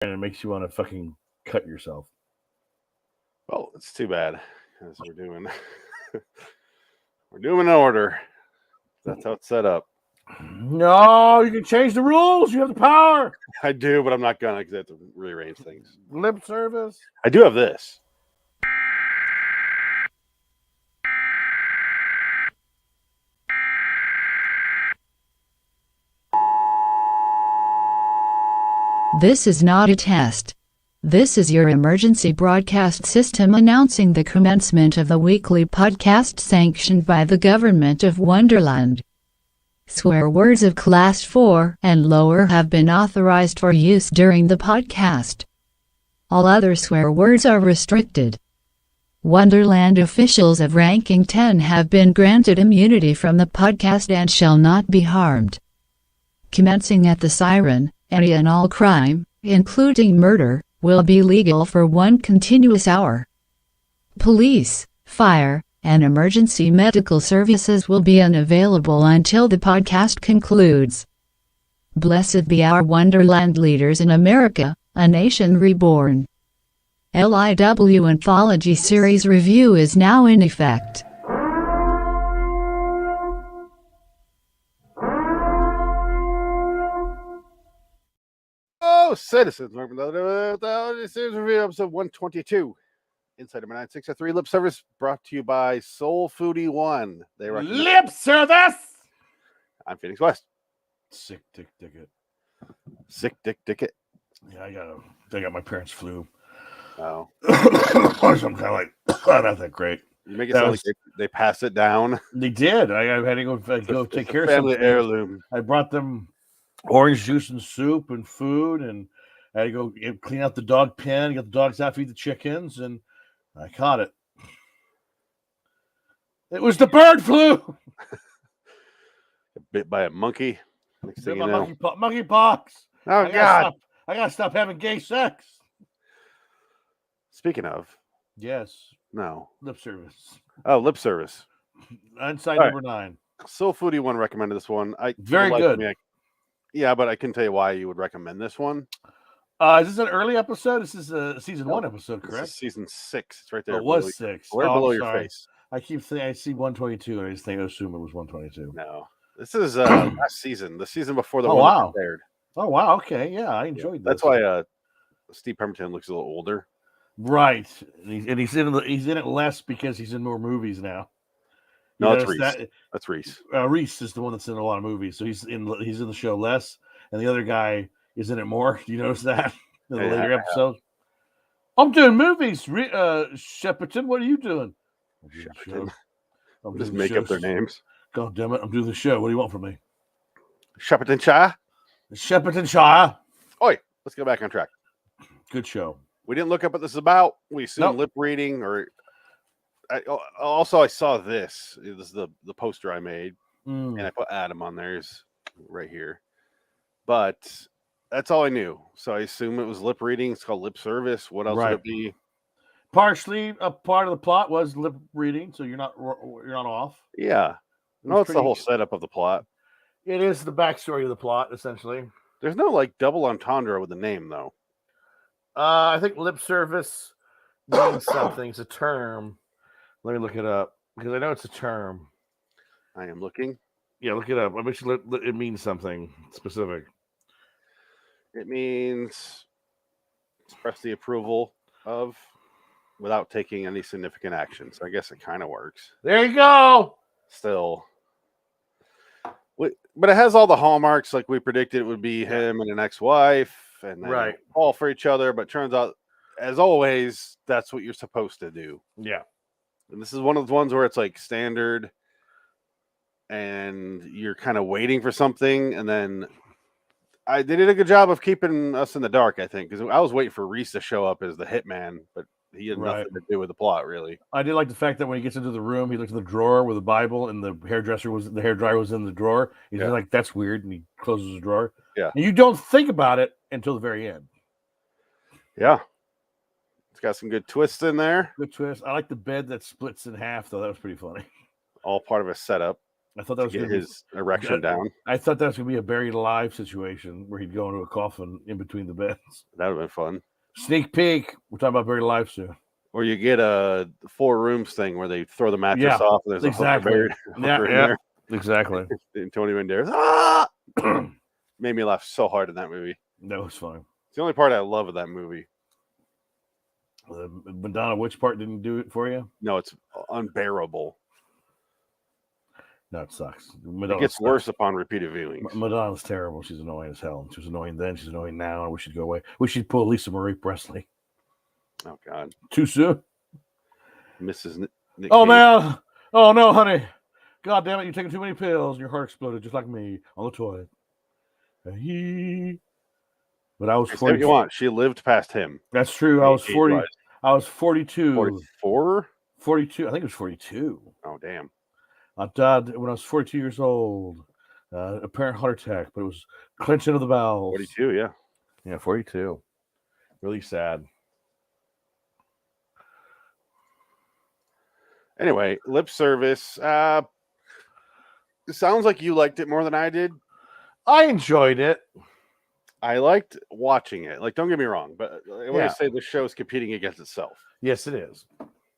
and it makes you want to fucking cut yourself. Well, it's too bad because we're doing an order. That's how it's set up. No, you can change the rules. You have the power. I do, but I'm not gonna because I have to rearrange things. Lip service. I do have this. This is not a test. This is your emergency broadcast system announcing the commencement of the weekly podcast sanctioned by the government of Wonderland. Swear words of Class 4 and lower have been authorized for use during the podcast. All other swear words are restricted. Wonderland officials of ranking 10 have been granted immunity from the podcast and shall not be harmed. Commencing at the siren, any and all crime, including murder, will be legal for 1 continuous hour. Police, fire, and emergency medical services will be unavailable until the podcast concludes. Blessed be our Wonderland leaders in America, a nation reborn. LIW Anthology Series Review is now in effect. Oh, citizens, Series Review, episode 122. Inside number 963 Lip Service brought to you by Soul Foodie One. They recommend Lip service. I'm Phoenix West. Sick dick ticket. Sick dick ticket. Yeah, I got my parents' flu. Oh. Or some kind of like, not that great. You make it sound like they passed it down. They did. I had to go take care of family something. heirloom. I brought them orange juice and soup and food, and I had to go clean out the dog pen, get the dogs out, feed the chickens, and I caught it. It was the bird flu. Bit by a monkey. Next thing you know. Monkey pox. Oh, God. I gotta stop having gay sex. Speaking of. Yes. No. Lip service. Oh, lip service. Inside number 9. Soul Foodie One recommended this one. Very good. Yeah, but I couldn't tell you why you would recommend this one. Is this an early episode? This is a season 1 episode, correct? This is season 6. It's right there. It was 6. Right below your face. I keep saying I see 122, and I just assume it was 122. No, this is last season. The season before the one wow. that aired. Oh wow! Okay, yeah, I enjoyed that. That's why Steve Pemberton looks a little older. Right, and he's in it less because he's in more movies now. No, that's Reese. That's Reese. Reese is the one that's in a lot of movies, so he's in the show less, and the other guy is in it more. Do you notice that in the later episodes? I'm doing movies. Shepperton, what are you doing? Shepperton. I'm just make up their names. God damn it! I'm doing the show. What do you want from me? Sheppertonshire. Sheppertonshire. Oi, let's go back on track. Good show. We didn't look up what this is about. We assumed lip reading, or I saw this. This is the poster I made, and I put Adam on there. He's right here, but that's all I knew. So I assume it was lip reading. It's called lip service. What else would it be? Partially, a part of the plot was lip reading, so you're not off. Yeah, no, it's the whole setup of the plot. It is the backstory of the plot, essentially. There's no like double entendre with the name, though. I think lip service means something. It's a term. Let me look it up because I know it's a term. I am looking. Yeah, look it up. I bet you it means something specific. It means express the approval of without taking any significant action. So I guess it kind of works. There you go. Still. But it has all the hallmarks like we predicted it would be him and an ex-wife and then fall for each other. But turns out, as always, that's what you're supposed to do. Yeah. And this is one of the ones where it's like standard and you're kind of waiting for something. And then they did a good job of keeping us in the dark, I think, because I was waiting for Reese to show up as the hitman, but he had nothing to do with the plot, really. I did like the fact that when he gets into the room, he looks at the drawer with the Bible, and the hairdryer was in the drawer. He's like, "That's weird," and he closes the drawer. Yeah, and you don't think about it until the very end. Yeah, it's got some good twists in there. Good twist. I like the bed that splits in half, though. That was pretty funny. All part of a setup. I thought that was get his erection down. I thought that was going to be a buried alive situation where he'd go into a coffin in between the beds. That would have been fun. Sneak peek. We're talking about buried alive soon. Or you get a 4 rooms thing where they throw the mattress off and there's a hooker buried in there. Exactly. And Tony Banderas. Made me laugh so hard in that movie. That was fun. It's the only part I love of that movie. Madonna, which part didn't do it for you? No, it's unbearable. No, it sucks. It gets worse upon repeated viewings. Madonna's terrible. She's annoying as hell. She was annoying then. She's annoying now. And we should go away. We should pull Lisa Marie Presley. Oh, God. Too soon? Mrs. Nick oh, man. Oh, no, honey. God damn it. You're taking too many pills. And your heart exploded just like me on the toilet. But I was 40. What you want. She lived past him. That's true. I was 40. I was 42. 44? 42. I think it was 42. Oh, damn. I died when I was 42 years old. Apparent heart attack, but it was clenching of the bowels. 42, yeah. Yeah, 42. Really sad. Anyway, lip service. It sounds like you liked it more than I did. I enjoyed it. I liked watching it. Like, don't get me wrong, but I always say the show is competing against itself. Yes, it is.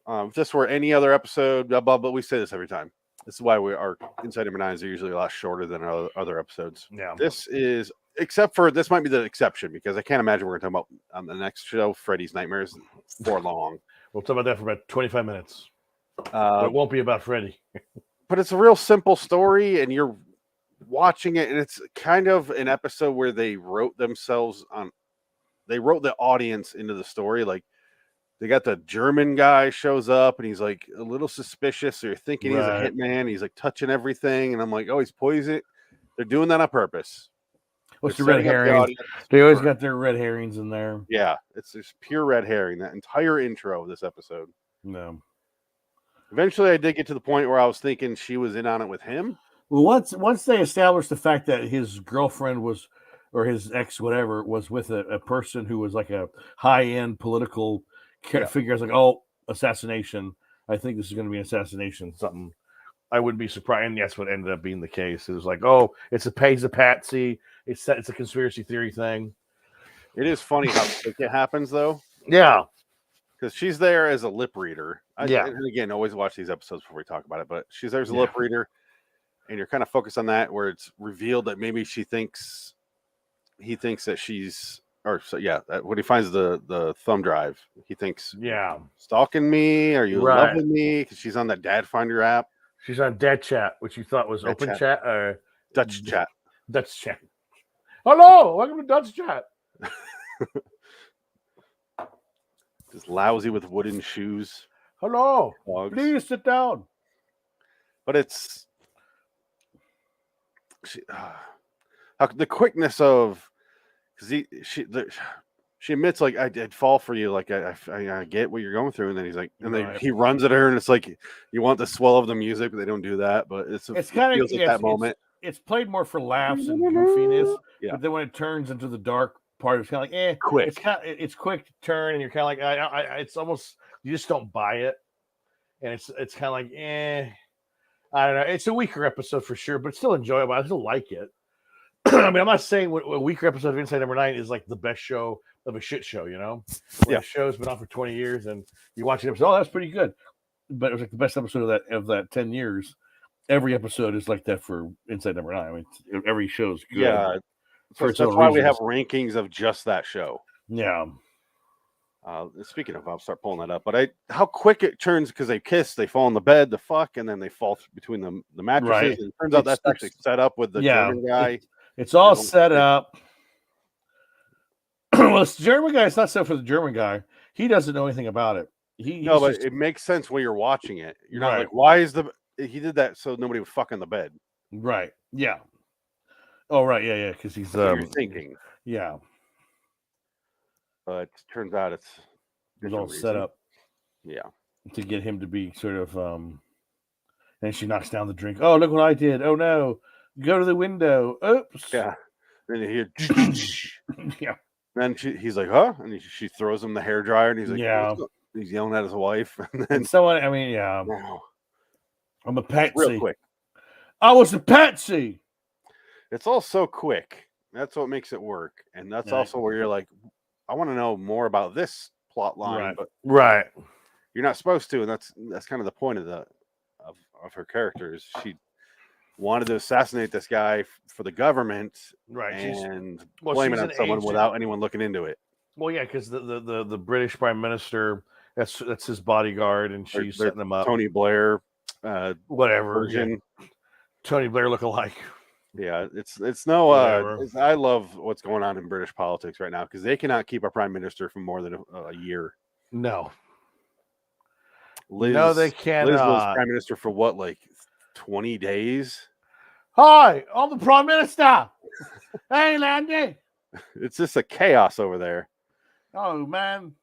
If this were any other episode, but we say this every time. This is why our Inside Number 9s are usually a lot shorter than our other episodes. Yeah. This is, except for, this might be the exception, because I can't imagine we're going to talk about on the next show, Freddy's Nightmares, for long. We'll talk about that for about 25 minutes. It won't be about Freddy. But it's a real simple story, and you're watching it, and it's kind of an episode where they wrote the audience into the story. Like, they got the German guy shows up, and he's like a little suspicious. So you're thinking he's a hitman. He's like touching everything, and I'm like, oh, he's poisoned. They're doing that on purpose. What's the red herring? They always got their red herrings in there. Yeah, it's just pure red herring. That entire intro of this episode. No. Eventually, I did get to the point where I was thinking she was in on it with him. Well, once they established the fact that his girlfriend was, or his ex, whatever, was with a person who was like a high-end political figure, I was like, oh, assassination. I think this is going to be an assassination. Something. I wouldn't be surprised. And that's what ended up being the case. It was like, oh, he's a patsy. It's a conspiracy theory thing. It is funny how quick it happens, though. Yeah. Because she's there as a lip reader. And again, always watch these episodes before we talk about it. But she's there as a lip reader. And you're kind of focused on that, where it's revealed that maybe he thinks that she's, when he finds the thumb drive, he thinks, stalking me. Are you loving me? Because she's on that Dad Finder app. She's on Dad Chat, which you thought was Open Chat or Dutch Chat. Dutch Chat. Hello, welcome to Dutch Chat. Just lousy with wooden shoes. Hello, dogs. Please sit down. But it's the quickness of, because she admits, like, I'd fall for you, like I get what you're going through, and then he's like, and then he runs at her, and it's like you want the swell of the music, but they don't do that. But it kind of feels like that moment. It's played more for laughs and goofiness, but then when it turns into the dark part, it's kind of like quick. It's quick to turn, and you're kind of like, it's almost, you just don't buy it, and it's kind of like I don't know. It's a weaker episode for sure, but it's still enjoyable. I still like it. I mean, I'm not saying a weaker episode of Inside Number 9 is like the best show of a shit show, you know? The show's been on for 20 years, and you watch an episode, oh, that's pretty good. But it was like the best episode of that 10 years. Every episode is like that for Inside Number 9. I mean, every show's good. Yeah. That's why we have rankings of just that show. Yeah. Speaking of, I'll start pulling that up. But how quick it turns, because they kiss, they fall in the bed, the fuck, and then they fall between the mattresses. Right. And it turns out that's actually set up with the German guy. It's all set up. Well, it's the German guy. It's not set for the German guy. He doesn't know anything about it. But it makes sense when you're watching it. You're not like, why is he did that so nobody would fuck in the bed? Right. Yeah. Oh, right. Yeah. Because he's you're thinking. Yeah. But it turns out it's all set up. Yeah. To get him to be sort of and she knocks down the drink. Oh, look what I did. Oh no. Go to the window. Oops. Yeah. Then you hear yeah. Then he's like, huh? And she throws him the hairdryer, and he's like, yeah. He's yelling at his wife. And then someone, I mean, yeah. Wow. I'm a patsy. Real quick. I was a patsy. It's all so quick. That's what makes it work. And that's also where you're like, I want to know more about this plot line, but you're not supposed to, and that's kind of the point of of her character is she wanted to assassinate this guy for the government, and blame it on someone without anyone looking into it. Well, yeah, because the British Prime Minister, that's his bodyguard, and she's setting him up. Tony Blair, whatever version. Yeah. Tony Blair look-alike. Yeah, it's no. I love what's going on in British politics right now because they cannot keep a prime minister for more than a year. No. Liz, no, they cannot. Liz was prime minister for what, like 20 days? Hi, I'm the prime minister. Hey, Landy. It's just a chaos over there. Oh, man.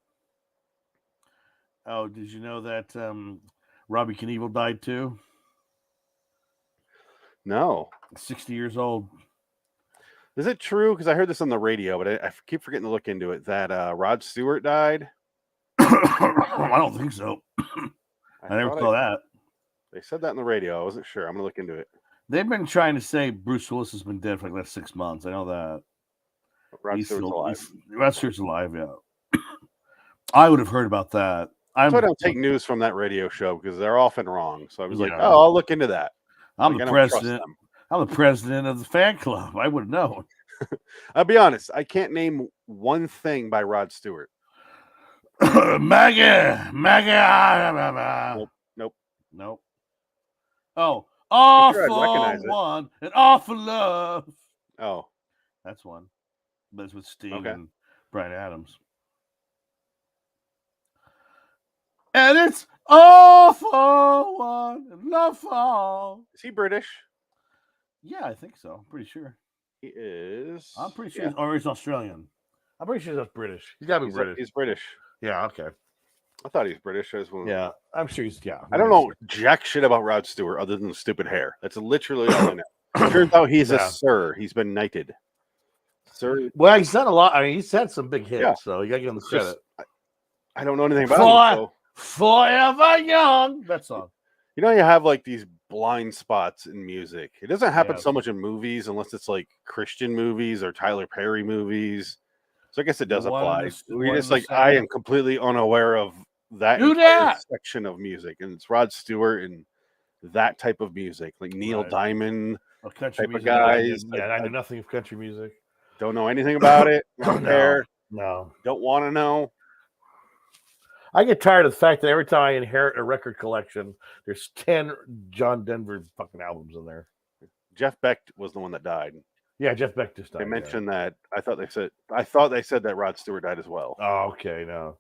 Oh, did you know that Robbie Knievel died too? No. 60 years old. Is it true? Because I heard this on the radio, but I keep forgetting to look into it, that Rod Stewart died? I don't think so. I never saw that. They said that in the radio. I wasn't sure. I'm going to look into it. They've been trying to say Bruce Willis has been dead for like the last 6 months. I know that. Rod Stewart's alive. Rod Stewart's alive, yeah. I would have heard about that. I don't take news from that radio show because they're often wrong. So I was like, oh, I'll look into that. I'm the president. I'm the president of the fan club. I would have known. I'll be honest. I can't name one thing by Rod Stewart. Maggie. Nope. Oh, awful one and awful love. Oh, that's one. But it's with Sting and Bryan Adams. And it's awful one and love. Is he British? Yeah, I think so. I'm pretty sure. He is. I'm pretty sure he's Australian. I'm pretty sure he's British. He's got to be British. He's British. Yeah, okay. I thought he was British. Yeah, I'm sure he's, I don't know jack shit about Rod Stewart other than the stupid hair. That's literally all I know. Turns out he's a sir. He's been knighted. Sir. Well, he's done a lot. I mean, he's had some big hits, so you got to give him the credit. I don't know anything about him. So. Forever Young. That song. You know, you have like these blind spots in music. It doesn't happen so much in movies unless it's like Christian movies or Tyler Perry movies. So I guess it does apply. We're just like, I am completely unaware of that section of music. And it's Rod Stewart and that type of music, like Neil Diamond type of guys. I know nothing of country music. Don't know anything about it. Don't care. No. Don't want to know. I get tired of the fact that every time I inherit a record collection, there's 10 John Denver fucking albums in there. Jeff Beck was the one that died. Yeah, Jeff Beck just died. They mentioned that. I thought they said that Rod Stewart died as well. Oh, okay. No.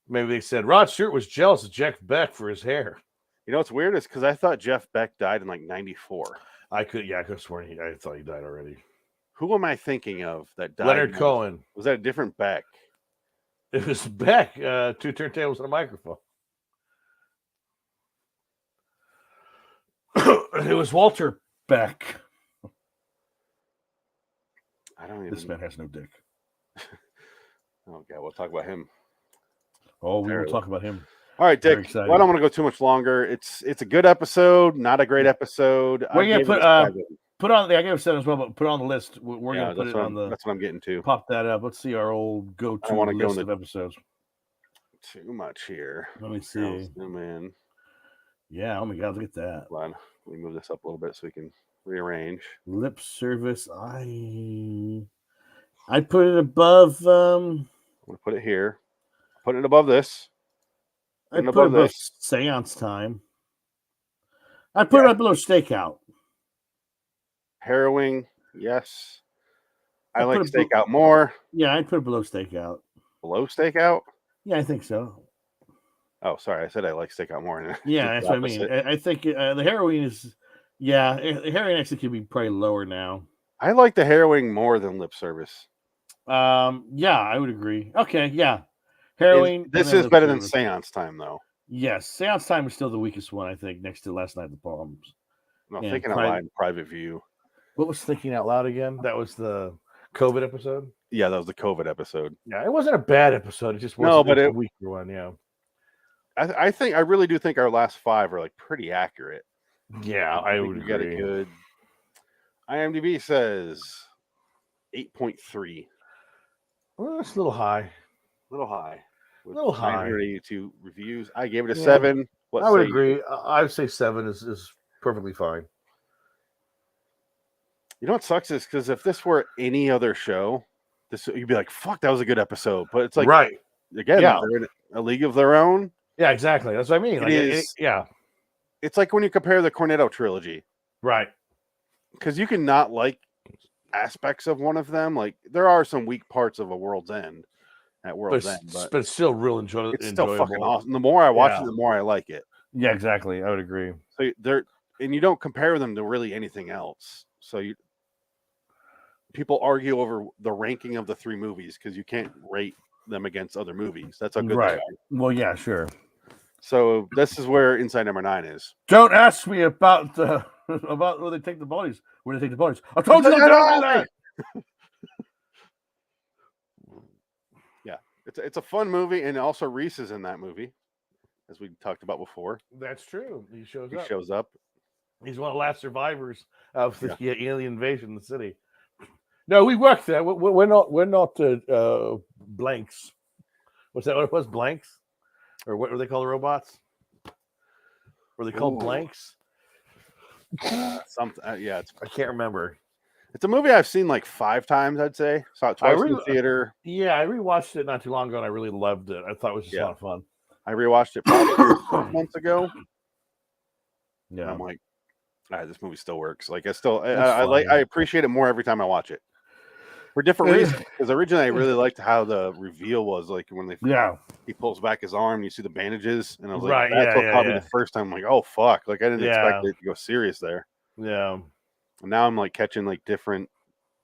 Maybe they said Rod Stewart was jealous of Jeff Beck for his hair. You know what's weird is because I thought Jeff Beck died in like 94. I could have sworn I thought he died already. Who am I thinking of that died? Leonard Cohen. Was that a different Beck? It was Beck, 2 turntables and a microphone. It was Walter Beck. I don't even. This man has no dick. Oh, God, we'll talk about him. Oh, we will talk about him. All right, Dick. Well, I don't want to go too much longer. It's a good episode, not a great episode. Well, yeah, put on. I gave it 7 as well, but put it on the list. We're gonna put it on the. That's what I'm getting to. Pop that up. Let's see our old go-to list of episodes. Too much here. Let me see. Oh man. Yeah. Oh my God. Look at that. Hold on. Let me move this up a little bit so we can rearrange. Lip service. I'd put it above. I'm gonna put it here. Put it above this. I'd put it above Seance Time. I'd put it right below Stakeout. Harrowing, yes. I like Stakeout more. Yeah, I'd put it below Stakeout. Below Stakeout? Yeah, I think so. Oh, sorry. I said I like Stakeout more. Yeah, that's what I mean. I think the Harrowing is... Yeah, the Harrowing actually could be probably lower now. I like the Harrowing more than Lip Service. Yeah, I would agree. Okay, yeah. Harrowing. This is better than Seance Time, though. Yes, Seance Time is still the weakest one, I think, next to Last Night at the Palms. No, Thinking Out Loud, Private View. What was Thinking Out Loud again? That was the COVID episode? Yeah, that was the COVID episode. Yeah, it wasn't a bad episode. It just wasn't a weaker one, yeah. I really do think our last 5 are like pretty accurate. Yeah, I would got agree. a good. IMDb says 8.3. Well, it's a little high. A little high. With 982 reviews. I gave it a 7. What I would say agree. you? I would say 7 is perfectly fine. You know what sucks is because if this were any other show, you'd be like, "Fuck, that was a good episode." But it's like, right again, Yeah. they're in a league of their own. Yeah, exactly. That's what I mean. It's like when you compare the Cornetto trilogy, right? Because you can not like aspects of one of them. Like there are some weak parts of A World's End at World's End, but it's still real enjoyable. It's still fucking awesome. The more I watch it, the more I like it. Yeah, exactly. I would agree. So you don't compare them to really anything else. So people argue over the ranking of the 3 movies because you can't rate them against other movies. That's how good they are. Well, yeah, sure. So this is where Inside Number 9 is. Don't ask me about where they take the bodies. Where they take the bodies. I told you don't do that. Yeah, it's a fun movie, and also Reese is in that movie, as we talked about before. That's true. He shows up. He's one of the last survivors of the alien invasion in the city. No, we worked there. We're not blanks. What's that? What it was? Blanks, or what were they called? The robots? Were they called blanks? Something. I can't remember. It's a movie I've seen like 5 times. I'd say saw it twice in the theater. Yeah, I rewatched it not too long ago, and I really loved it. I thought it was just a lot of fun. I rewatched it probably 6 months ago. Yeah, and I'm like, all right, this movie still works. Like I appreciate it more every time I watch it. For different reasons. Because originally I really liked how the reveal was, like when he pulls back his arm, you see the bandages, and I was like, that's what caught me the first time. I'm like, oh fuck, like I didn't expect it to go serious there. Yeah. And now I'm like catching like different,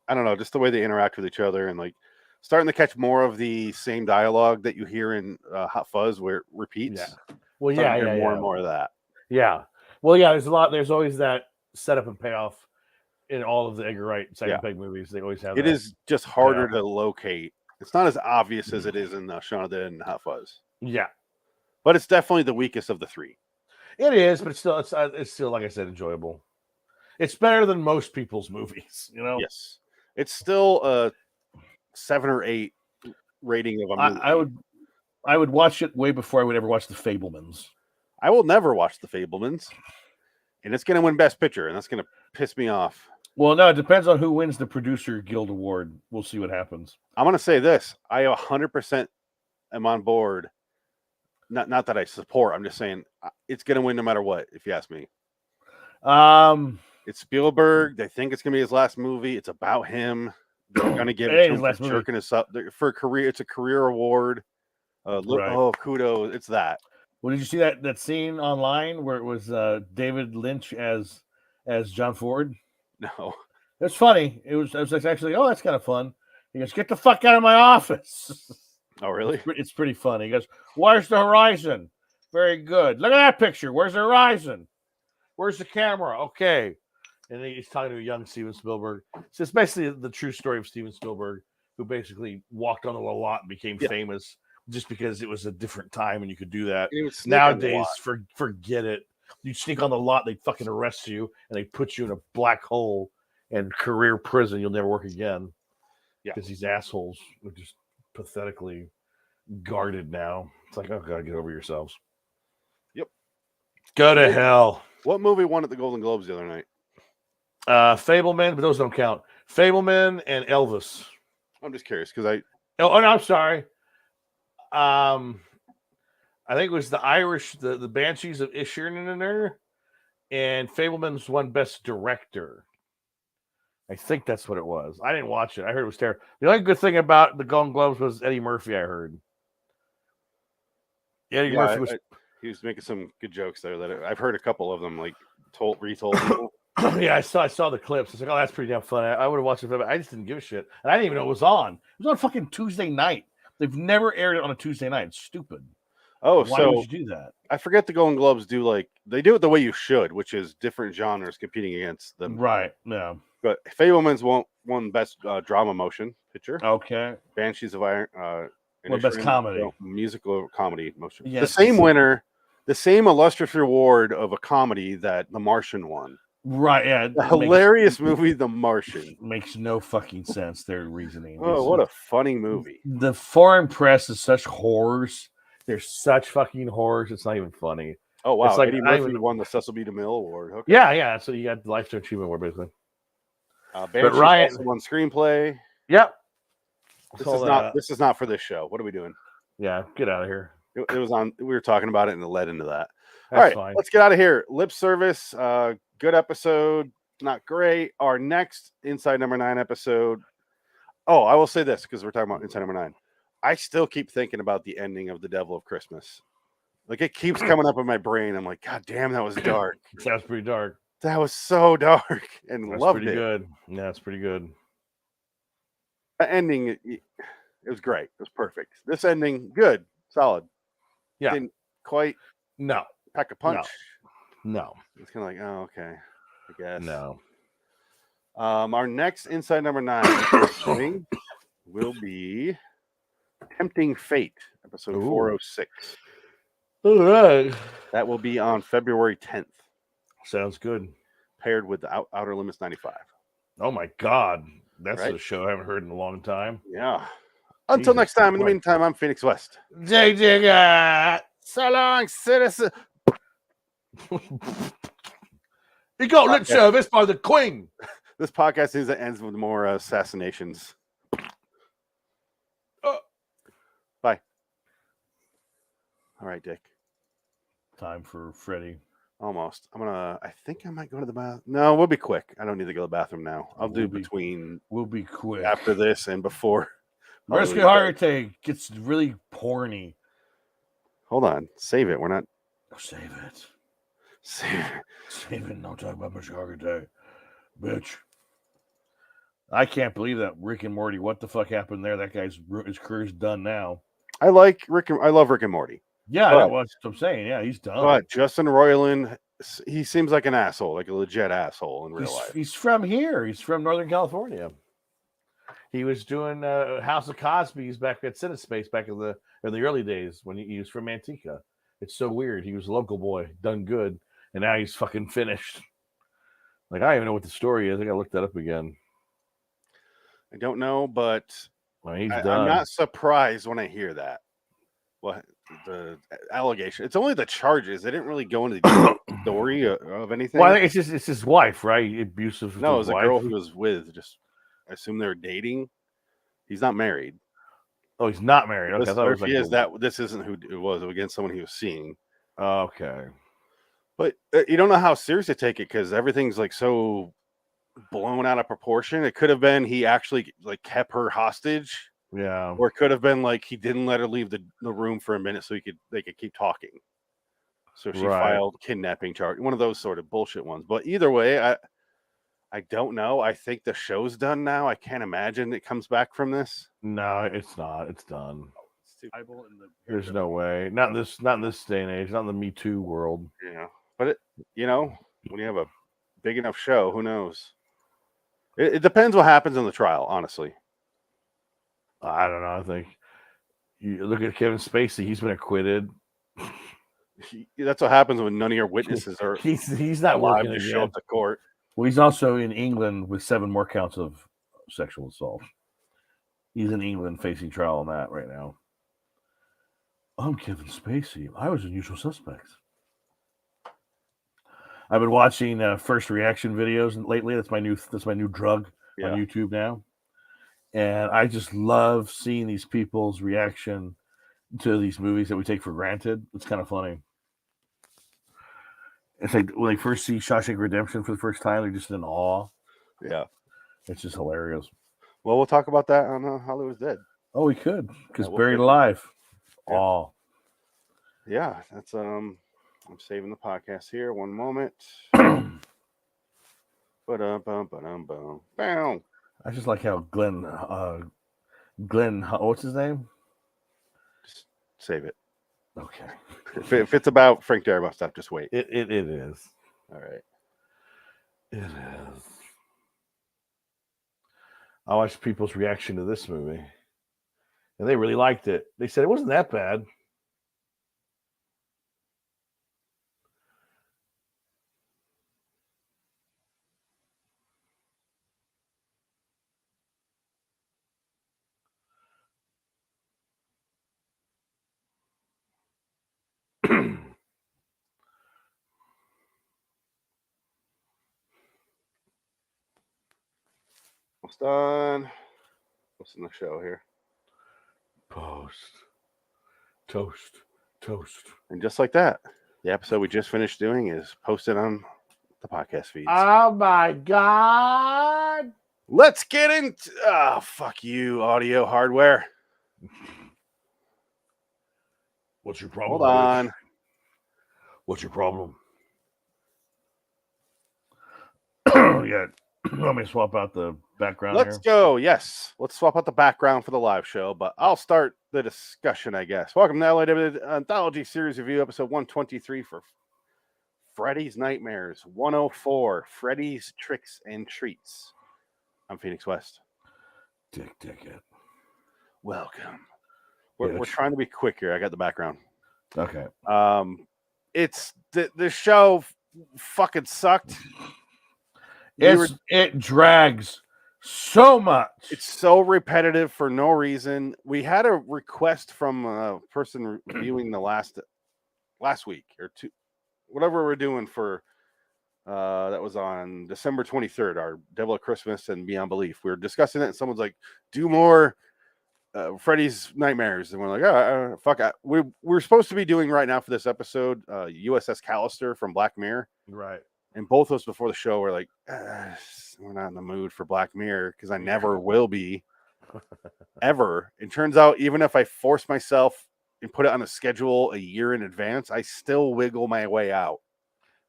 I don't know, just the way they interact with each other, and like starting to catch more of the same dialogue that you hear in Hot Fuzz where it repeats. Yeah. Well, more and more of that. Yeah. Well, yeah. There's always that setup and payoff in all of the Edgar Wright Simon Pegg movies. They always have. It is just harder to locate. It's not as obvious as it is in Shaun of the Dead and Hot Fuzz. Yeah, but it's definitely the weakest of the 3. It is, but it's still like I said, enjoyable. It's better than most people's movies, you know. Yes, it's still a 7 or 8 rating of a movie. I would watch it way before I would ever watch The Fabelmans. I will never watch The Fabelmans, and it's going to win Best Picture, and that's going to piss me off. Well, no, it depends on who wins the Producer Guild Award. We'll see what happens. I'm going to say this: I 100% am on board. Not that I support. I'm just saying it's going to win no matter what. If you ask me, it's Spielberg. They think it's going to be his last movie. It's about him. They're going to give it to him for jerking us up for a career. It's a career award. Oh, kudos! It's that. Well, did you see that scene online where it was David Lynch as John Ford? No. It's funny. I was actually, that's kind of fun. He goes, "Get the fuck out of my office." Oh, really? It's pretty funny. He goes, "Where's the horizon?" Very good. Look at that picture. Where's the horizon? Where's the camera? Okay. And he's talking to a young Steven Spielberg. So it's basically the true story of Steven Spielberg, who basically walked on a lot and became famous just because it was a different time and you could do that. Nowadays, forget it. You sneak on the lot, they fucking arrest you and they put you in a black hole and career prison. You'll never work again. Yeah, because these assholes are just pathetically guarded now. It's like, oh god, get over yourselves. Yep. Go to hell. What movie won at the Golden Globes the other night? Fableman, but those don't count. Fableman and Elvis. I'm just curious because no, I'm sorry. I think it was the Irish, the Banshees of Inisherin, and Fableman's won Best Director. I think that's what it was. I didn't watch it. I heard it was terrible. The only good thing about the Golden Globes was Eddie Murphy, I heard. Eddie Murphy was... he was making some good jokes there that I've heard a couple of them, like retold. Yeah, I saw the clips. It's like, oh, that's pretty damn funny. I would have watched it, but I just didn't give a shit. And I didn't even know it was on. It was on fucking Tuesday night. They've never aired it on a Tuesday night. It's stupid. Oh, why would you do that? I forget the Golden Globes they do it the way you should, which is different genres competing against them. Right. Yeah. But Fableman's won Best Drama Motion Picture. Okay. Banshees of Iron. Best comedy. Musical comedy motion. Yeah, the same winner the same illustrious reward of a comedy that The Martian won. Right, yeah. The hilarious movie, The Martian. Makes no fucking sense, their reasoning. Oh, what a funny movie. The foreign press is such whores. They're such fucking whores. It's not even funny. Oh, wow. It's like, Eddie Murphy won the Cecil B. DeMille Award. Okay. Yeah. So you got the Lifetime Achievement Award, basically. But Ryan also won screenplay. Yep. This is not for this show. What are we doing? Yeah, get out of here. It was on. We were talking about it and it led into that. That's all right, fine. Let's get out of here. Lip Service, good episode, not great. Our next Inside Number 9 episode. Oh, I will say this because we're talking about Inside Number 9. I still keep thinking about the ending of The Devil of Christmas. Like it keeps coming up in my brain. I'm like, God damn, that was dark. That was pretty dark. That was so dark, and That's loved pretty it. Good. Yeah, it's pretty good. The ending, it was great. It was perfect. This ending, good, solid. Yeah, didn't quite pack a punch. No. It's kind of like, oh, okay, I guess. No. Our next Inside Number 9 will be Tempting Fate, episode 406. All right. That will be on February 10th. Sounds good. Paired with the Outer Limits 95. Oh my God. That's a show I haven't heard in a long time. Yeah. Until next time. In the meantime, I'm Phoenix West. JJ, so long, citizen. He got lip service by the Queen. This podcast seems to ends with more assassinations. Bye. All right, Dick. Time for Freddy. Almost. I think I might go to the bathroom. No, we'll be quick. I don't need to go to the bathroom now. We'll be quick after this and before. Rescue Heart gets really porny. Hold on. Save it. We're not. Save it. Save it. Don't talk about Rescue Heart, bitch. I can't believe that Rick and Morty. What the fuck happened there? That guy's his career's done now. I love Rick and Morty. Yeah, that's what I'm saying. Yeah, he's done. But Justin Roiland, he seems like an asshole, like a legit asshole in real life. He's from here. He's from Northern California. He was doing House of Cosby's back at CineSpace back in the early days when he was from Manteca. It's so weird. He was a local boy, done good, and now he's fucking finished. Like, I don't even know what the story is. I gotta look that up again. I don't know, but he's done. I'm not surprised when I hear that. What the allegation? It's only the charges. They didn't really go into the story of anything. Well, I think it's his wife, right? Abusive. No, it was a girl he was with. Just I assume they were dating. He's not married. Oh, he's not married. Okay, I thought if he is that. This isn't who it was. Against someone he was seeing. Okay, but you don't know how serious to take it because everything's like so blown out of proportion. It could have been he actually like kept her hostage. Yeah. Or it could have been like he didn't let her leave the room for a minute so they could keep talking. So she filed kidnapping charge. One of those sort of bullshit ones. But either way, I don't know. I think the show's done now. I can't imagine it comes back from this. No, it's not. It's done. There's no way. Not in this day and age. Not in the Me Too world. Yeah. But when you have a big enough show, who knows? It depends what happens in the trial, honestly. I don't know. I think you look at Kevin Spacey. He's been acquitted. That's what happens when none of your witnesses are. He's not alive to show up to court. Well, he's also in England with 7 more counts of sexual assault. He's in England facing trial on that right now. I'm Kevin Spacey. I was in Usual Suspects. I've been watching first reaction videos lately. That's my new drug on YouTube now. And I just love seeing these people's reaction to these movies that we take for granted. It's kind of funny. It's like when they first see Shawshank Redemption for the first time, they're just in awe. Yeah. It's just hilarious. Well, we'll talk about that on Hollywood's Dead. Oh, we could, because Buried Alive. Yeah. Awe. Yeah, that's I'm saving the podcast here. One moment. Bow. I just like how Glenn, what's his name? Just save it. Okay. If it's about Frank Darabont stuff, just wait. It is. All right. It is. I watched people's reaction to this movie, and they really liked it. They said it wasn't that bad. What's done? What's in the show here? Toast. And just like that, the episode we just finished doing is posted on the podcast feeds. Oh my God. Let's get into fuck you, audio hardware. What's your problem? Hold on. Bitch? What's your problem? Yeah. You want me to swap out the background Let's go. Yes. Let's swap out the background for the live show, but I'll start the discussion, I guess. Welcome to LAW Anthology Series Review, episode 123 for Freddy's Nightmares, 104, Freddy's Tricks and Treats. I'm Phoenix West. Dick it. Welcome. We're trying to be quick here. I got the background. Okay. It's the show fucking sucked. It drags so much. It's so repetitive for no reason. We had a request from a person reviewing the last week or two, whatever we're doing for that was on December 23rd, our Devil at Christmas and Beyond Belief. We were discussing it, and someone's like, "Do more Freddy's Nightmares," and we're like, "Fuck!" We're supposed to be doing right now for this episode, USS Callister from Black Mirror, right? And both of us before the show were like, "We're not in the mood for Black Mirror because I never will be, ever." It turns out, even if I force myself and put it on a schedule a year in advance, I still wiggle my way out.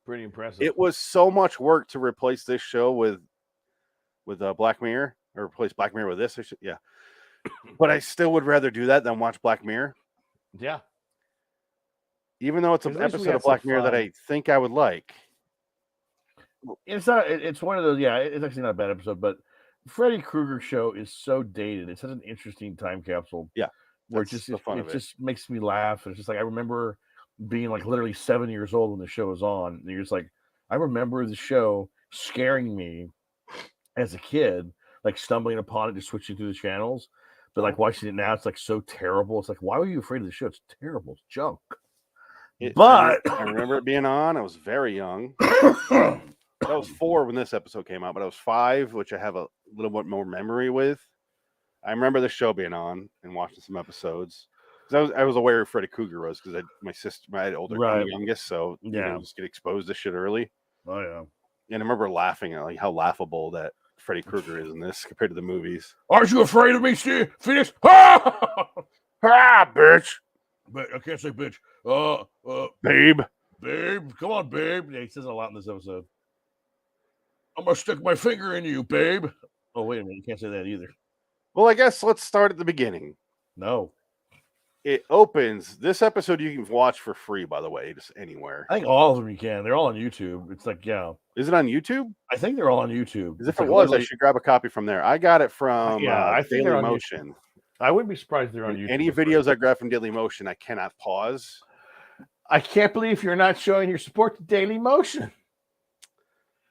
Pretty impressive. It was so much work to replace this show with Black Mirror, or replace Black Mirror with this. Yeah. But I still would rather do that than watch Black Mirror. Yeah. Even though it's an episode of Black Mirror that I think I would like. It's not. It's one of those. Yeah, it's actually not a bad episode, but Freddy Krueger show is so dated. It's such an interesting time capsule. Yeah. Where it just makes me laugh. It's just like I remember being like literally 7 years old when the show was on. And you're just like, I remember the show scaring me as a kid, like stumbling upon it, just switching through the channels. But like watching it now, it's like so terrible. It's like, why were you afraid of the show? It's terrible. It's junk. I remember it being on. I was very young. I was 4 when this episode came out, but I was 5, which I have a little bit more memory with. I remember the show being on and watching some episodes. Because I was aware of Freddy Krueger was because my older, I'm the youngest, so you just get exposed to shit early. Oh yeah. And I remember laughing at like how laughable that Freddy Krueger is in this compared to the movies. Aren't you afraid of me, Steve? Phoenix? Bitch. But I can't say bitch. Babe. Come on, babe. Yeah, he says a lot in this episode. I'm gonna stick my finger in you, babe. Oh, wait a minute. You can't say that either. Well, I guess let's start at the beginning. No. It opens. This episode you can watch for free, by the way, just anywhere. I think all of them you can. They're all on YouTube. It's like, yeah. Is it on YouTube? I think they're all on YouTube. Because if it was, I should grab a copy from there. I got it from I think Daily Motion. I wouldn't be surprised they're on YouTube. Any videos I grab from Daily Motion, I cannot pause. I can't believe you're not showing your support to Daily Motion.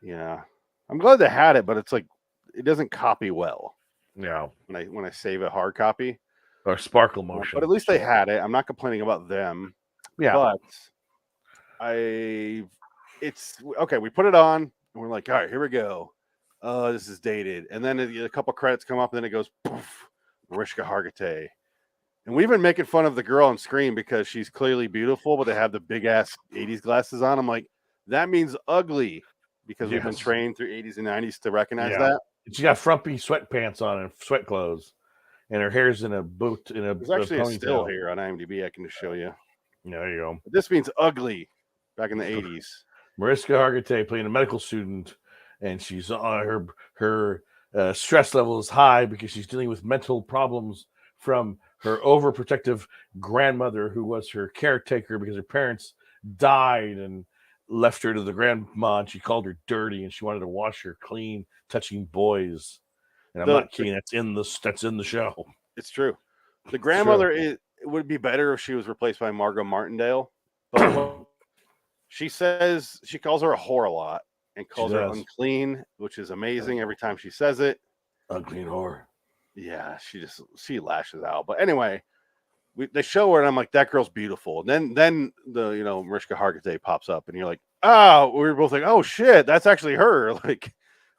Yeah. I'm glad they had it, but it's like it doesn't copy well. Yeah. When I save a hard copy. Or Sparkle Motion. But at least they had it. I'm not complaining about them. Yeah. But it's okay. We put it on and we're like, all right, here we go. Oh, this is dated. And then a couple credits come up and then it goes poof, Mariska Hargitay. And we've been making fun of the girl on screen because she's clearly beautiful, but they have the big ass 80s glasses on. I'm like, that means ugly because we've been trained through 80s and 90s to recognize that. She got frumpy sweatpants on and sweat clothes, and her hair's in a boot. There's actually a still here on IMDb. I can just show you. Yeah, there you go. But this means ugly back in the 80s. Mariska Hargitay playing a medical student, and she's on her stress level is high because she's dealing with mental problems from her overprotective grandmother, who was her caretaker because her parents died and left her to the grandma, and she called her dirty, and she wanted to wash her clean, touching boys. And I'm not kidding. That's in the show. It's true. The grandmother it would be better if she was replaced by Margot Martindale. But she says she calls her a whore a lot and calls her unclean, which is amazing every time she says it. Unclean whore. Yeah, she lashes out. But anyway, they show her, and I'm like, that girl's beautiful. And then the Mariska Hargitay pops up, and you're like, oh, we were both like, oh shit, that's actually her. Like,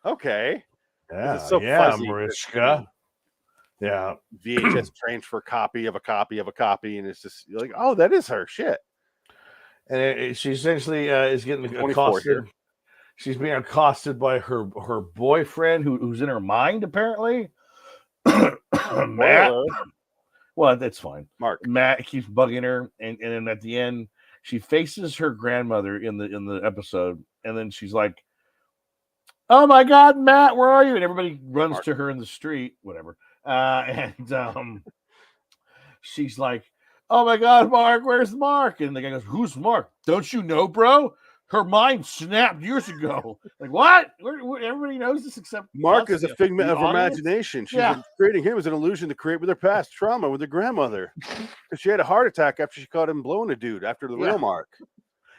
okay, yeah, it's so fuzzy. Mariska. Yeah, VHS transfer copy of a copy of a copy, and it's just you're like, oh, that is her. Shit. And she essentially is getting 24 accosted. here. She's being accosted by her boyfriend, who's in her mind apparently. Matt. Well, that's fine. Mark. Matt keeps bugging her, and then at the end, she faces her grandmother in the episode, and then she's like, "Oh my God, Matt, where are you?" And everybody runs to her in the street, whatever. And she's like, "Oh my God, Mark, where's Mark?" And the guy goes, "Who's Mark? Don't you know, bro? Her mind snapped years ago." Like, what? Everybody knows this except Mark us, is a figment of audience? imagination. She's creating him as an illusion to create with her past trauma with her grandmother. Because she had a heart attack after she caught him blowing a dude after the real Mark.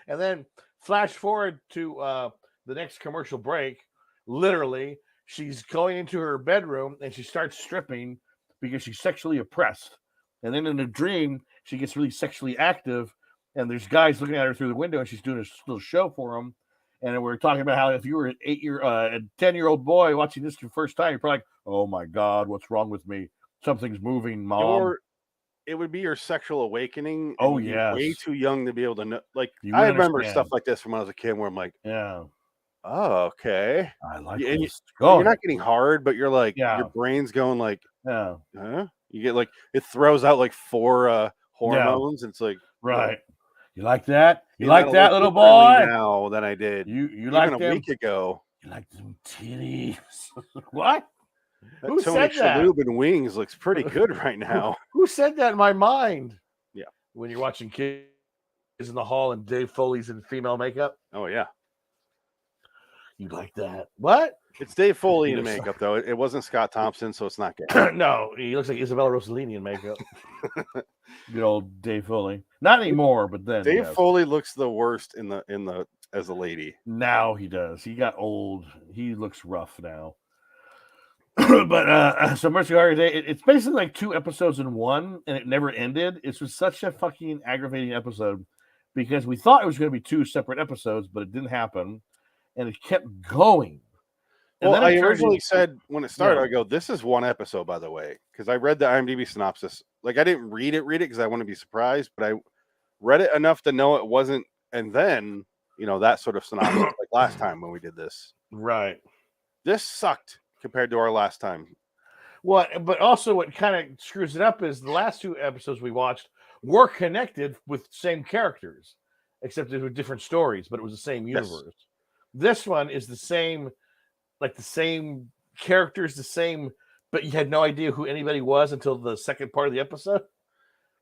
And then flash forward to the next commercial break. Literally, she's going into her bedroom and she starts stripping because she's sexually oppressed. And then in a dream, she gets really sexually active. And there's guys looking at her through the window, and she's doing a little show for them. And we're talking about how if you were a 10-year-old boy watching this for the first time, you're probably like, "Oh my God, what's wrong with me? Something's moving, Mom." Or it would be your sexual awakening. Oh yeah, way too young to be able to know. Like I remember stuff like this from when I was a kid, where I'm like, "Yeah, oh okay, I like and this." you're not getting hard, but you're like, Yeah. your brain's going like, "Yeah." huh? You get like it throws out like 4 hormones. And it's like, right. You like that? You like that, little boy? Now than I did. You like a week ago. You like them titties? What? That Who Tony said that? Shalhoub and wings looks pretty good right now. Who said that in my mind? Yeah. When you're watching Kids in the Hall and Dave Foley's in female makeup. Oh yeah. You like that? What? It's Dave Foley in makeup though. It wasn't Scott Thompson, so it's not good. No, he looks like Isabella Rossellini in makeup. Good old Dave Foley. Not anymore, but then Dave Foley looks the worst in the as a lady. Now he does. He got old. He looks rough now. But so Mercy Hargitay, it's basically like 2 episodes in one, and it never ended. It was such a fucking aggravating episode because we thought it was going to be 2 separate episodes, but it didn't happen, and it kept going. And well, I originally said when it started, I go, "This is 1 episode, by the way," because I read the IMDb synopsis. Like I didn't read it because I want to be surprised, but I read it enough to know it wasn't. And then that sort of synopsis, like last time when we did this, right? This sucked compared to our last time. Well, but also what kind of screws it up is the last 2 episodes we watched were connected with same characters, except they were different stories, but it was the same universe. Yes. This one is the same. Like the same characters, the same, but you had no idea who anybody was until the second part of the episode.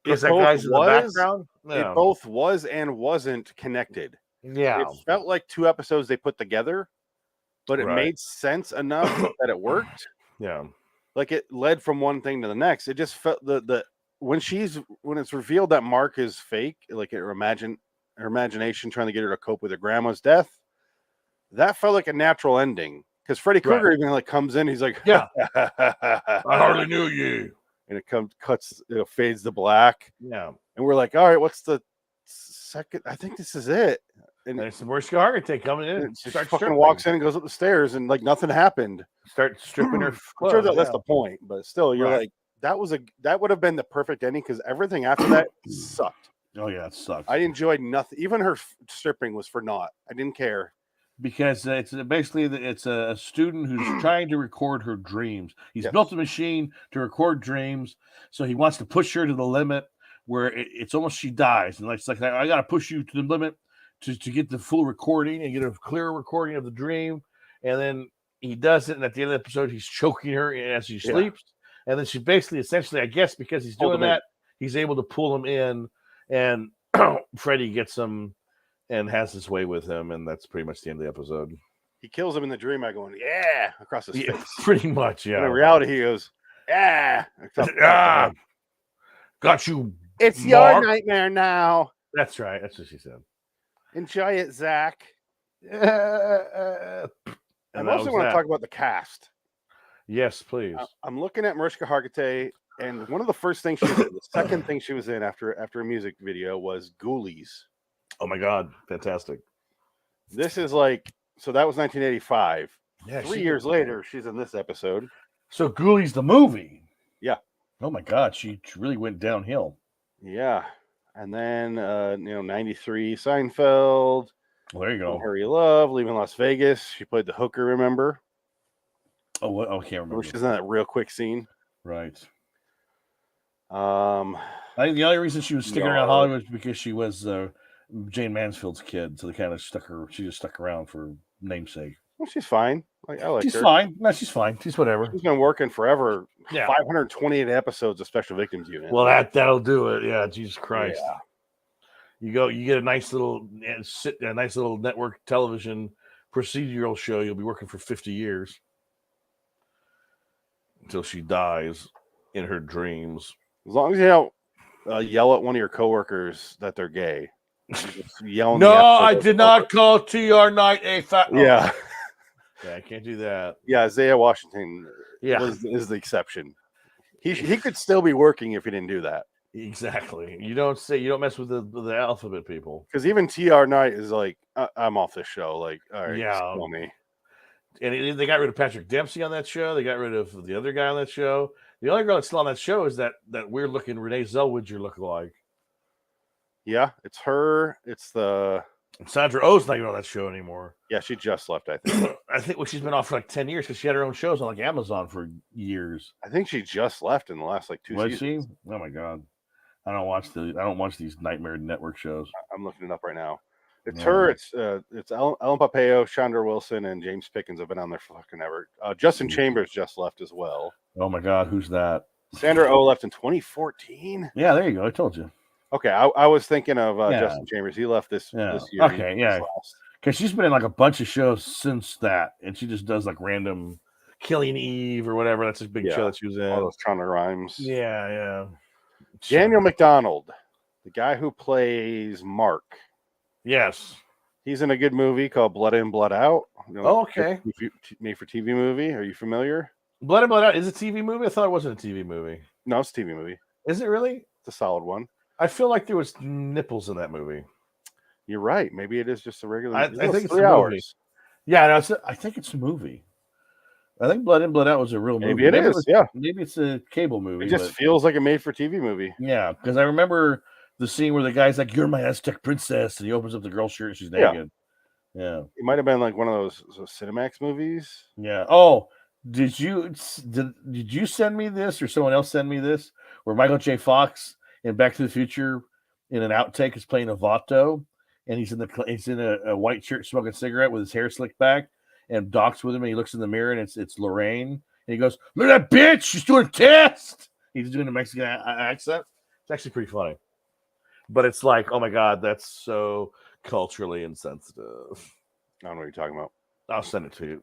Because that guy's in the background. No. It both was and wasn't connected. Yeah. It felt like 2 episodes they put together, but it made sense enough that it worked. Yeah. Like it led from one thing to the next. It just felt when it's revealed that Mark is fake, like her imagination trying to get her to cope with her grandma's death, that felt like a natural ending. Because Freddy Krueger even like comes in, he's like, "Yeah, I hardly knew you," and it fades to black. Yeah, and we're like, "All right, what's the second? I think this is it." And it's the Mariska Hargitay coming in. She fucking walks in and goes up the stairs, and like nothing happened. Start stripping her clothes. I'm sure that's the point, but still, you're like, that would have been the perfect ending because everything after that sucked. Oh yeah, it sucked. I enjoyed nothing. Even her stripping was for naught. I didn't care. Because it's basically a student who's trying to record her dreams. He's built a machine to record dreams, so he wants to push her to the limit where it's almost she dies. And it's like I got to push you to the limit to get the full recording and get a clear recording of the dream. And then he does it, and at the end of the episode, he's choking her as she sleeps. And then she basically, essentially, I guess because he's doing that, he's able to pull him in, and Freddy gets him and has his way with him, and that's pretty much the end of the episode. He kills him in the dream by going, "Yeah," across his face. Pretty much, yeah. In reality, he goes, "Yeah." Got you. It's Mark. Your nightmare now. That's right. That's what she said. Enjoy it, Zach. I mostly want to talk about the cast. Yes, please. I'm looking at Mariska Hargitay. And one of the first things she was in, the second thing she was in after a music video was Ghoulies. Oh my God, fantastic! This is like, so that was 1985. Yeah, 3 years later, she's in this episode. So Ghoulies the movie. Yeah. Oh my God, she really went downhill. Yeah. And then 93 Seinfeld. Well, there you go. Harry Love, Leaving Las Vegas. She played the hooker, remember? Oh, I can't remember. She's in that real quick scene. Right. I think the only reason she was sticking around Hollywood was because she was Jane Mansfield's kid, so they kind of she just stuck around for namesake. Well, she's fine. I like she's her. Fine. No, she's fine. She's whatever. She's been working forever. Yeah. 528 episodes of Special Victims Unit. Well, that'll do it. Yeah, Jesus Christ. Yeah. You get a nice little network television procedural show. You'll be working for 50 years until she dies in her dreams. As long as you don't yell at one of your coworkers that they're gay. No, I did not call TR Knight a fat. Yeah. Yeah, I can't do that. Yeah, Isaiah Washington is the exception. He could still be working if he didn't do that. Exactly. You don't mess with the alphabet people. Because even TR Knight is like, I'm off this show. Like, all right, kill me. And they got rid of Patrick Dempsey on that show. They got rid of the other guy on that show. The only girl that's still on that show is that weird looking Renee Zellweger lookalike. Yeah, it's her. It's the Sandra Oh's not even on that show anymore. Yeah, she just left, I think. I think she's been off for like 10 years because she had her own shows on like Amazon for years. I think she just left in the last like 2 seasons. Was she? Oh my God. I don't watch these nightmare network shows. I'm looking it up right now. It's her. It's Ellen Pompeo, Chandra Wilson, and James Pickens have been on there for fucking ever. Justin Chambers just left as well. Oh my God, who's that? Sandra Oh left in 2014. Yeah, there you go. I told you. Okay, I was thinking of Justin Chambers. He left this year. Okay, yeah. Because she's been in like a bunch of shows since that, and she just does like random Killing Eve or whatever. That's a big show that she was in. All those China rhymes. Yeah. Daniel McDonald, the guy who plays Mark. Yes. He's in a good movie called Blood In, Blood Out. Okay. Made for TV movie. Are you familiar? Blood In, Blood Out is a TV movie? I thought it wasn't a TV movie. No, it's a TV movie. Is it really? It's a solid one. I feel like there was nipples in that movie. You're right. Maybe it is just a regular. I think it's 3 hours. Yeah, no, I think it's a movie. I think Blood In, Blood Out was a real movie. Maybe it is. Maybe it's a cable movie. It just feels like a made-for-TV movie. Yeah, because I remember the scene where the guy's like, "You're my Aztec princess," and he opens up the girl's shirt and she's naked. Yeah. It might have been like one of those Cinemax movies. Yeah. Oh, did you send me this or someone else send me this? Where Michael J. Fox in Back to the Future in an outtake is playing a Vato, and he's in a white shirt smoking a cigarette with his hair slicked back, and Doc's with him, and he looks in the mirror and it's Lorraine, and he goes, "Look at that bitch, she's doing a test." He's doing a Mexican accent. It's actually pretty funny, but it's like, oh my God, that's so culturally insensitive. I don't know what you're talking about. I'll send it to you.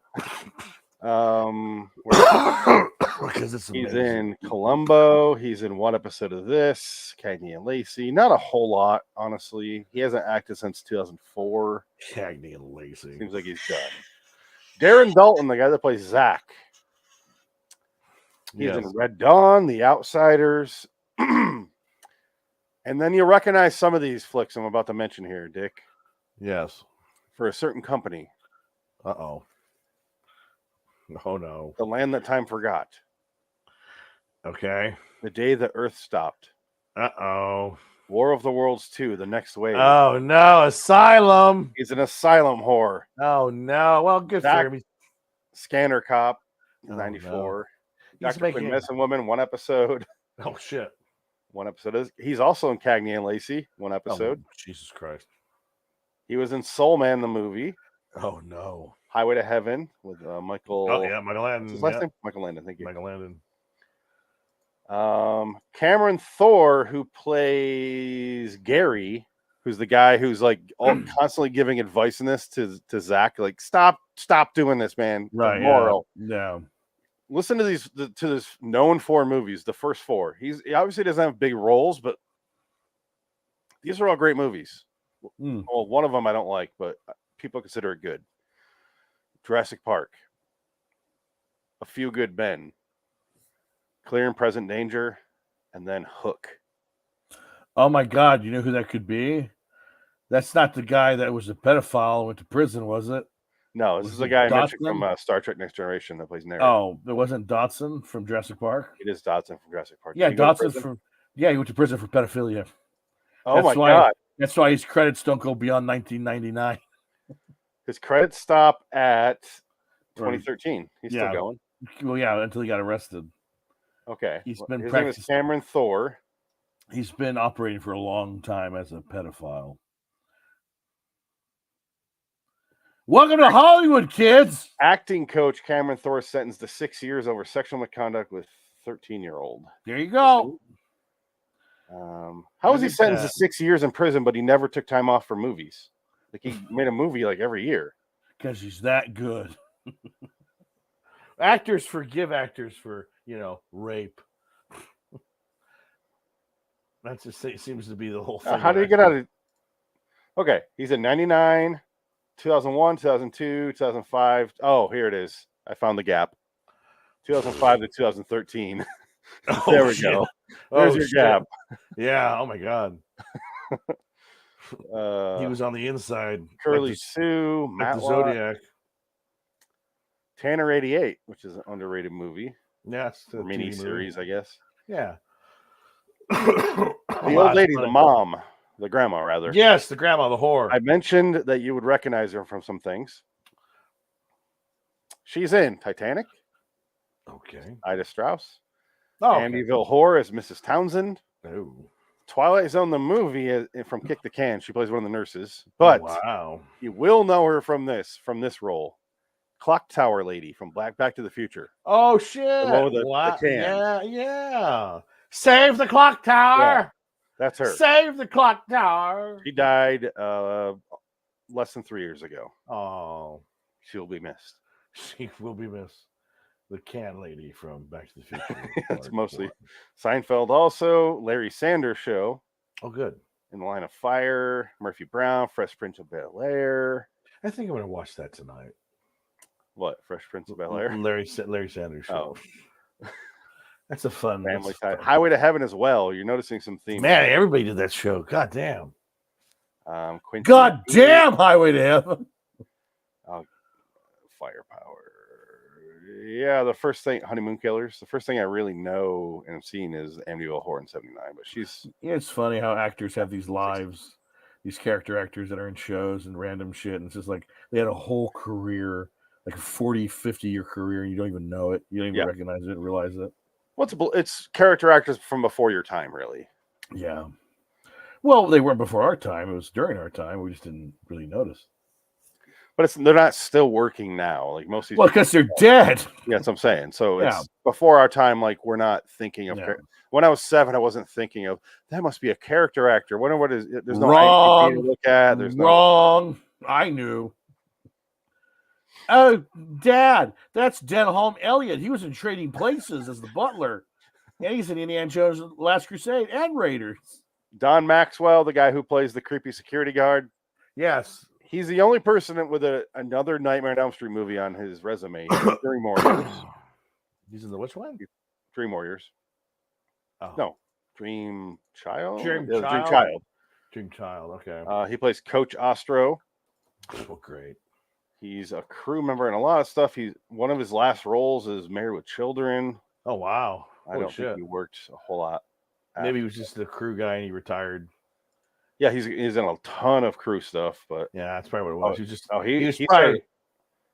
Because it's amazing. He's in Columbo. He's in one episode of this. Cagney and Lacey. Not a whole lot, honestly. He hasn't acted since 2004. Cagney and Lacey. Seems like he's done. Darren Dalton, the guy that plays Zach. He's in Red Dawn, The Outsiders. And then you'll recognize some of these flicks I'm about to mention here, Dick. Yes. For a certain company. Uh-oh. Oh, no. The Land That Time Forgot. Okay. The Day the Earth Stopped. Uh-oh. War of the Worlds 2, The Next Wave. Oh, no. Asylum. He's an asylum whore. Oh, no. Well, good for him. Scanner Cop, 94. No. Dr. Quinn Medicine Woman, one episode. Oh, shit. One episode. He's also in Cagney and Lacey, one episode. Oh, Jesus Christ. He was in Soul Man, the movie. Oh, no. Highway to Heaven with Michael. Oh, yeah, Michael Landon. What's his last name? Michael Landon, thank you. Michael Landon. Cameron Thor, who plays Gary, who's the guy who's like constantly giving advice in this to Zach, like stop doing this, man. Right. Moral. Yeah. Listen to this known 4 movies, the first 4. He obviously doesn't have big roles, but these are all great movies. Well, one of them I don't like, but people consider it good. Jurassic Park. A Few Good Men. Clear and Present Danger, and then Hook. Oh my God! You know who that could be? That's not the guy that was a pedophile and went to prison, was it? No, this is the guy I mentioned from Star Trek Next Generation that plays narrator. Oh, it wasn't Dodson from Jurassic Park? It is Dodson from Jurassic Park. Yeah, Dodson from... Yeah, he went to prison for pedophilia. Oh my God. That's why his credits don't go beyond 1999. His credits stop at 2013. He's still going. Well, yeah, until he got arrested. Okay. His name is Cameron Thor. He's been operating for a long time as a pedophile. Welcome to Hollywood, kids. Acting coach Cameron Thor sentenced to 6 years over sexual misconduct with 13-year-old. There you go. How was he sentenced to 6 years in prison, but he never took time off for movies? Like he made a movie like every year. Because he's that good. Actors forgive actors for, rape. That's just seems to be the whole thing. How did he get out of? Okay, he's in 99, 2001, 2002, 2005. Oh, here it is. I found the gap. 2005 to 2013. There we go. There's your gap. Yeah. Oh my God. He was on the inside. Curly Sue, Matt Zodiac. Tanner 88, which is an underrated movie. Yeah, it's a mini series, I guess. Yeah. The old lady, the mom, the grandma, rather. Yes, the grandma, the whore. I mentioned that you would recognize her from some things. She's in Titanic. Okay. Ida Strauss. Oh, Amityville Horror as Mrs. Townsend. Oh. Twilight Zone, the movie from Kick the Can. She plays one of the nurses. But wow, you will know her from this role. Clock Tower lady from Back to the Future. Oh shit! The can. Yeah. Save the clock tower. Yeah, that's her. Save the clock tower. She died less than 3 years ago. Oh, she will be missed. She will be missed. The can lady from Back to the Future. It's mostly Seinfeld. Also, Larry Sanders Show. Oh, good. In the Line of Fire. Murphy Brown. Fresh Prince of Bel-Air. I think I'm going to watch that tonight. What? Fresh Prince of Bel-Air? Larry Sanders Show. Oh. That's a fun family tie. Highway to Heaven as well. You're noticing some themes. Man, everybody did that show. God damn. God damn, Highway to Heaven. Firepower. Yeah, the first thing, Honeymoon Killers. The first thing I really know and have seen is Amityville Horror in '79. But she's. Yeah, it's funny how actors have these lives, these character actors that are in shows and random shit. And it's just like they had a whole career, like a 40, 50-year career, and you don't even know it. You don't even recognize it, realize it. It's character actors from before your time, really. Yeah. Well, they weren't before our time. It was during our time. We just didn't really notice. But they're not still working now. Like most of these. Well, because they're dead. Yeah, that's what I'm saying. So it's before our time. Like we're not thinking of. When I was 7, I wasn't thinking of that. Must be a character actor. What is? There's no wrong to look at. There's wrong. I knew. Oh, Dad, that's Denholm Elliott. He was in Trading Places as the butler. Yeah, he's in Indiana Jones' Last Crusade and Raiders. Don Maxwell, the guy who plays the creepy security guard. Yes. He's the only person with another Nightmare on Elm Street movie on his resume. Dream Warriors. He's in the which one? Dream Warriors. Oh. No. Dream Child? Dream Child, okay. He plays Coach Ostro. Oh, great. He's a crew member in a lot of stuff. One of his last roles is Married with Children. Oh, wow. I don't think he worked a whole lot. Maybe he was just the crew guy and he retired. Yeah, he's in a ton of crew stuff, but yeah, that's probably what it was.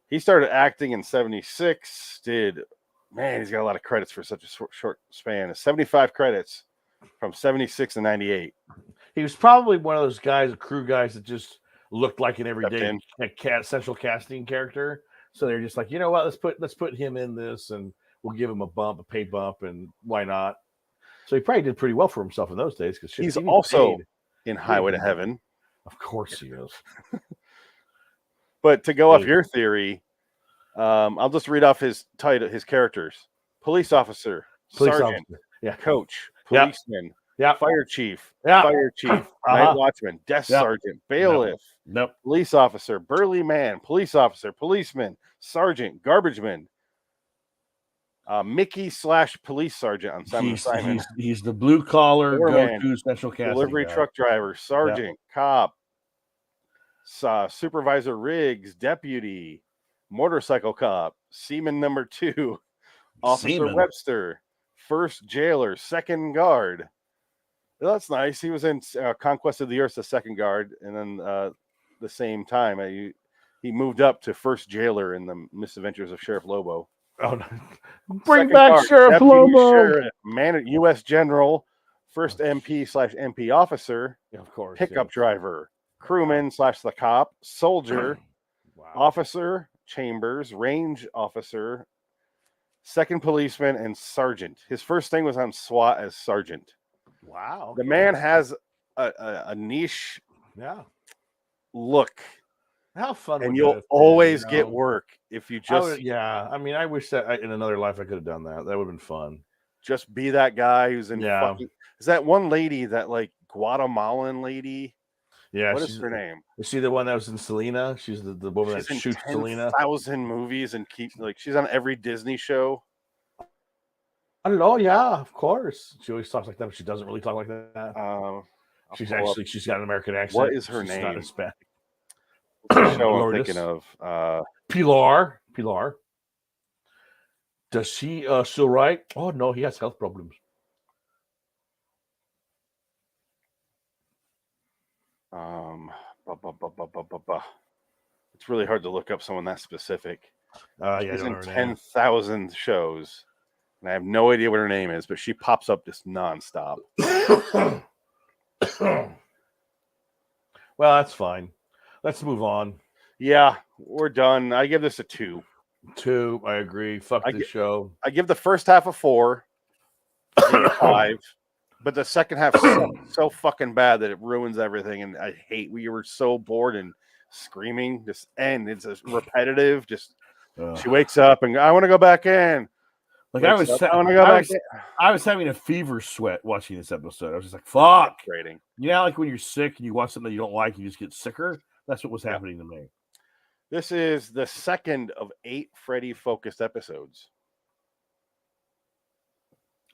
He started acting in '76. He's got a lot of credits for such a short span. 75 credits from '76 to '98. He was probably one of those guys, crew guys that just looked like an everyday central casting character. So they're just like, you know what? Let's put him in this, and we'll give him a pay bump, and why not? So he probably did pretty well for himself in those days because he's also in Highway to Heaven. Of course he is. But to go off your theory, I'll just read off his title, his characters: police officer, sergeant, coach, policeman, fire chief, fire chief, night watchman, desk sergeant, bailiff, police officer, burly man, police officer, policeman, sergeant, garbage man. Mickey / police sergeant on Simon Simon. He's the blue collar go-to central casting delivery guy. truck driver, sergeant, cop, supervisor Riggs, deputy, motorcycle cop, seaman number 2, officer Webster, first jailer, second guard. Well, that's nice. He was in Conquest of the Earth, the second guard, and then the same time he moved up to first jailer in the Misadventures of Sheriff Lobo. Oh, no. Bring back guard, Sheriff Lobo. Sheriff, U.S. General, first MP/MP officer, of course, pickup driver, crewman / the cop, soldier, officer, Chambers, range officer, second policeman, and sergeant. His first thing was on SWAT as sergeant. Wow. The man has a niche look. How fun! And you'll always get work if you just I mean, I wish that in another life I could have done that. That would have been fun. Just be that guy who's in fucking. Is that one lady, that like Guatemalan lady? Yeah. What is her name? Is she the one that was in Selena? She's the woman that shoots Selena. 10,000 movies and she's on every Disney show. Oh yeah, of course. She always talks like that, but she doesn't really talk like that. She's got an American accent. What is her name? Not Hispanic. Show I'm thinking of Pilar. Does she still write? Oh no, he has health problems. It's really hard to look up someone that specific. She's in 10,000 shows, and I have no idea what her name is, but she pops up just nonstop. Well, that's fine. Let's move on. Yeah, we're done. I give this a 2. 2, I agree. Fuck the show. I give the first half a 4, 5, but the second half so fucking bad that it ruins everything. And I hate we were so bored and screaming. Just end. It's just repetitive. Just she wakes up and I want to go back in. Like I was having a fever sweat watching this episode. I was just like, "Fuck!" Rating. You know, like when you're sick and you watch something that you don't like, you just get sicker. That's what was happening to me. This is the second of 8 Freddy focused episodes.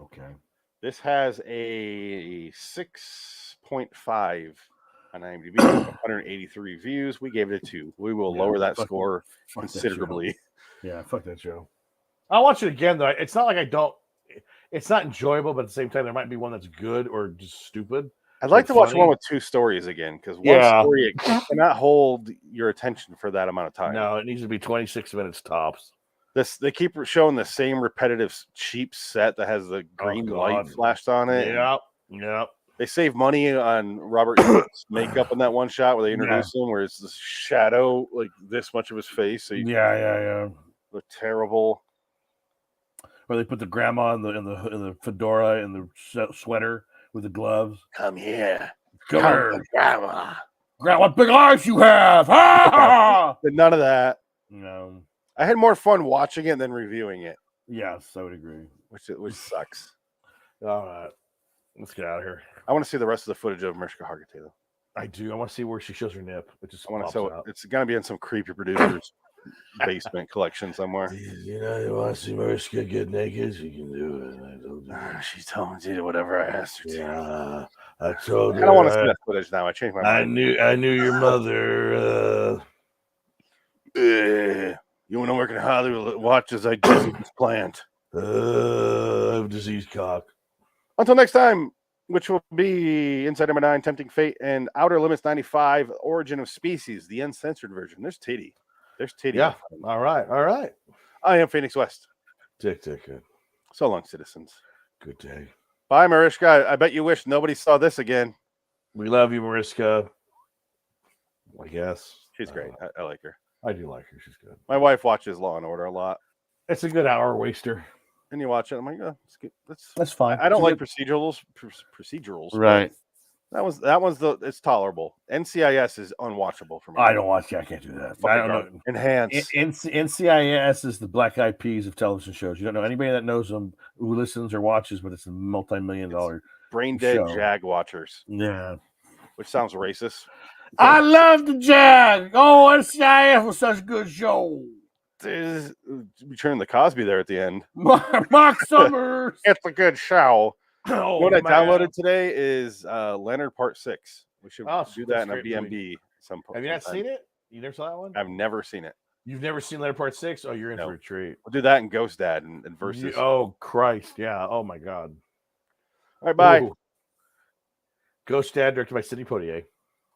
Okay. This has a 6.5 on IMDb, 183 views. We gave it a 2. We will lower that score considerably. Fuck that show. I'll watch it again, though. It's not like I don't. It's not enjoyable, but at the same time, there might be one that's good or just stupid. I'd like to watch one with 2 stories again, because one story cannot hold your attention for that amount of time. No, it needs to be 26 minutes tops. They keep showing the same repetitive cheap set that has the green light flashed on it. Yep. They save money on Robert Eagles' makeup in that one shot where they introduce him, where it's the shadow like this much of his face. So look terrible. Or they put the grandma in the fedora and the sweater with the gloves. Come here, grandma. Grandma, what big eyes you have! But none of that. No. I had more fun watching it than reviewing it. Yes, I would agree. Which sucks. All right, let's get out of here. I want to see the rest of the footage of Mariska Hargitay, though. I do. I want to see where she shows her nip. It's gonna be in some creepy producer's basement collection somewhere. You know, you want to see Mariska get naked? She can do it. I told you. She told me to do whatever I asked her to. Yeah, I told her. I don't want to see that footage now. I changed my mind. I knew your mother. You want to work in Hollywood? Watch as I disease plant. I have diseased cock. Until next time, which will be Inside Number 9, Tempting Fate, and Outer Limits 95, Origin of Species, the uncensored version. There's titty. Yeah. All right. I am Phoenix West. Tick. So long, citizens. Good day. Bye, Mariska. I bet you wish nobody saw this again. We love you, Mariska. I guess. She's great. I like her. I do like her. She's good. My wife watches Law and Order a lot. It's a good hour waster. And you watch it. I'm like, it's good. That's fine. I don't like procedurals. Right. It's tolerable. NCIS is unwatchable for me. I don't watch it. I can't do that. I don't know. Enhance. NCIS is the Black Eyed Peas of television shows. You don't know anybody that knows them who listens or watches, but it's a multi-million-dollar brain dead show. Jag watchers. Yeah. Which sounds racist. I love the Jag. Oh, NCIS was such a good show. we turned the Cosby there at the end. Mark Summers. It's a good show. Oh, what I man. downloaded today is Leonard Part 6. We should do that in a BMB movie. some point. Have you not seen it? You never saw that one? I've never seen it. You've never seen Leonard Part 6? Oh, you're in for a treat. We'll do that in Ghost Dad and Versus. Oh, Christ. Yeah. Oh, my God. All right, bye. Ooh. Ghost Dad, directed by Sidney Poitier.